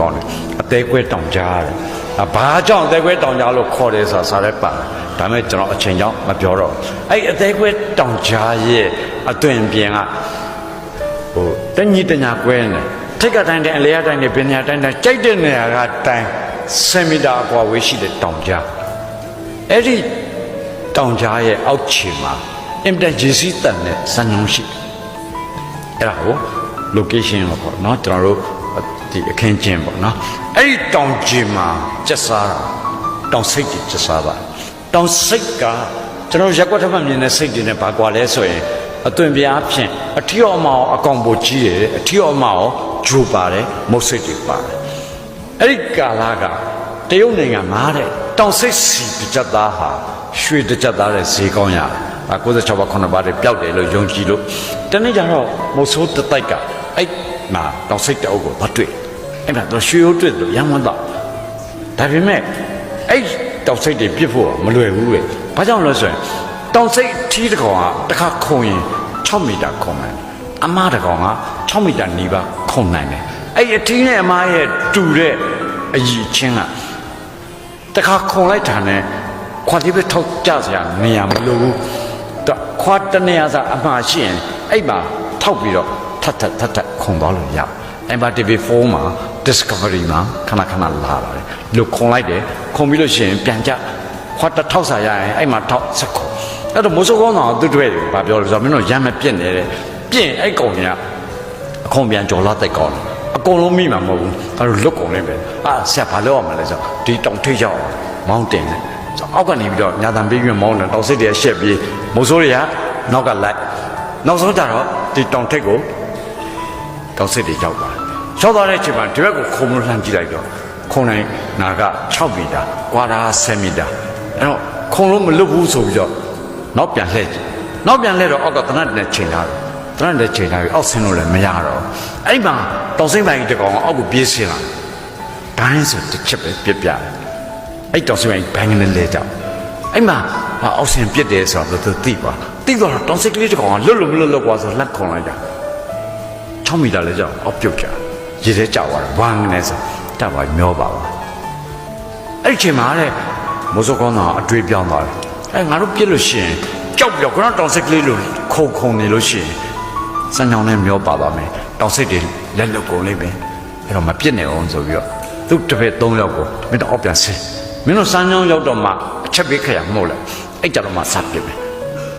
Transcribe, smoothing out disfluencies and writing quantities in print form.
ကောင်းတယ်အသေးကွဲတောင်ကြားတယ်ဘာကြောင့်အသေးကွဲတောင်ကြားလို့ခေါ်တယ်ဆိုတာစားရဲပါဒါမဲ့ကျွန်တော်အချိန်ကြောင့်မပြောတော့အဲ့အသေးကွဲတောင်ကြားရဲ့အတွင်ပြင်ကဟိုတညီတညာကွဲနေထိတ်ကတိုင်းတဲ့အလေရတိုင်းနဲ့ပညာတိုင်းတိုင်းကြိုက်တဲ့နေရာကတိုင်း10 မီတာအကွာဝေးရှိတဲ့တောင်ကြားအဲ့ဒီတောင်ကြားရဲ့အောက်ခြေမှာအင်တာဂျီစီတန်နဲ့စံနှုန်းရှိအဲ့ဒါကို location လို့ခေါ်နော်ကျွန်တော်တို့ဒီအခင်းကျင်းပေါ့နော်အဲ့ဒီတောင်ကျင်းမှာကျက်စားတာတောင်စိတ်ကြီးကျက်စားတာတောင်စိတ်ကကျွန်တော်ရက်ွက်ထပ်မှမြင်တဲ့စိတ်တွေနဲ့ဘာကွာလဲဆိုရင်အသွင်ပြားဖြင့်အထီအောင်မအောင်အကောင်ပိုကြီးတယ်အထီအောင်မအောင်ဂျိုပါတယ်မုတ်စိတ်တွေပါတယ်အဲ့ဒီကာလကတရုတ်နိုင်ငံမှာတဲ့တောင်စိတ်စီတစ်ချက်သားဟာရွှေတစ်ချက်သားတဲ့ဈေးကောင်းရတယ်96ပါး9ပါးတွေပျောက်တယ်လို့ယုံကြည်လို့တနေ့ကျတော့မုတ်ဆိုးတတိုက်ကအဲ့မှာတောင်စိတ်တအုပ်ကိုမတွေ့အဲ့ဒါတော့ရွှေရိုးတွေ့တယ်ရမ်းဝမ်းတော့ဒါပေမဲ့အဲ့တောင်စိတ်တွေပြစ်ဖို့မလွယ်ဘူးပဲဘာကြောင့်လဲဆိုရင်တောင်စိတ်ထီးတစ်ကောင်ကတစ်ခါခုံရင်6 မီတာခုံနိုင်တယ်အမားတစ်ကောင်က6 မီတာနီးပါးခုံနိုင်တယ်အဲ့အထီးနဲ့အမားရဲ့တူတဲ့အကြီးချင်းကတစ်ခါခုံလိုက်တာနဲ့ခွာတိပဲထောက်ကြစရာနေရာမလိုဘူးခွာတနေရာစာအမှားရှိရင်အဲ့မှာထောက်ပြီးတော့ထပ်ခုံသွားလို့ရအဲ့မှာ TV4 မှာ Discovery မှာခဏလာတယ်လို့ခုံလိုက်တယ်ခုံပြီးလို့ရှိရင်ပြန်ကြခွာတထောက်စာရရင်အဲ့မှာထောက်စခုံအဲ့တော့မိုးစိုးကောင်းတော့သူတွေ့တယ်ဗာပြောလို့ဆိုတော့မင်းတို့ရမ်းမပြင့်နေတယ်ပြင့်အဲ့ကောင်ကြီးကအခုံပြန်ကြော်လာတိုက်ကောင်းတယ်အကုန်လုံးမိမှာမဟုတ်ဘူးအဲ့တော့လွတ်ကုန်နေပဲဆက်ဘာလို့ရမှာလဲဆိုဒီတောင်ထိပ်ရောက်မောင်းတင်တယ်အောက်ကနေပြီးတော့ညာတံပေးပြီးမောင်းတယ်တောင်စိတ်တွေရှက်ပြီးမိုးစိုးတွေကနောက်ကလိုက်နောက်ဆုံးကြတော့ဒီတောင်ထိပ်ကိုတောင်စိတ်တွေရောက်သွားတယ်ရောက်သွားတဲ့အချိန်မှာဒီဘက်ကိုခုံလို့လှမ်းကြည့်လိုက်တော့ခုံနိုင်နာက6 မီတာကွာတာ10 မီတာအဲ့တော့ခုံလို့မလွတ်ဘူးဆိုပြီးတော့နောက်ပြန်လှည့်ကြည့်နောက်ပြန်လှည့်တော့အောက်ကတနတ်နဲ့ချိန်ထားတယ်တနတ်နဲ့ချိန်ထားပြီးအောက်ဆင်းလို့လည်းမရတော့အဲ့မှာတောင်စိတ်ပိုင်းတကောင်အောက်ကိုပြေးဆင်းလာဒိုင်းဆိုတစ်ချက်ပဲပြပြတယ်အဲ့တောင်စိတ်ပိုင်းဘိုင်းနဲ့လဲကြောက်အဲ့မှာအောက်ဆင်းပြစ်တယ်ဆိုတော့သူသိပါသိတော့တောင်စိတ်ကလေးတကောင်ကလွတ်လို့မလွတ်ကွာဆိုလက်ခုံလိုက်တာ6 မီတာလဲကြောက်အောက်ပြုတ်ကြရေထဲကြောက်သွားတယ်ဝမ်းနေဆိုတက်ပါမျောပါပါအဲ့ဒီချိန်မှာတဲ့မိုးစောကောင်းတော့အတွေ့ပြောင်းသွားတယ်အဲ့ငါတို့ပြစ်လို့ရှိရင်ကြောက်ပြောကတော့တောင်စိတ်ကလေးလို့ခုံနေလို့ရှိရင်စံချောင်းနဲ့မျောပါသွားမယ်တောင်စိတ်တွေလက်လွတ်ကုန်လိမ့်မယ်အဲ့တော့မပြစ်နေအောင်ဆိုပြီးတော့သူ့တစ်ဖက်3 ယောက်ကိုမင်းတို့အောက်ပြန်ဆင်းမင်းတို့စံချောင်းရောက်တော့မှအချက်ပေးခရမဟုတ်လားအဲ့ကြတော့မှစပြစ်မယ်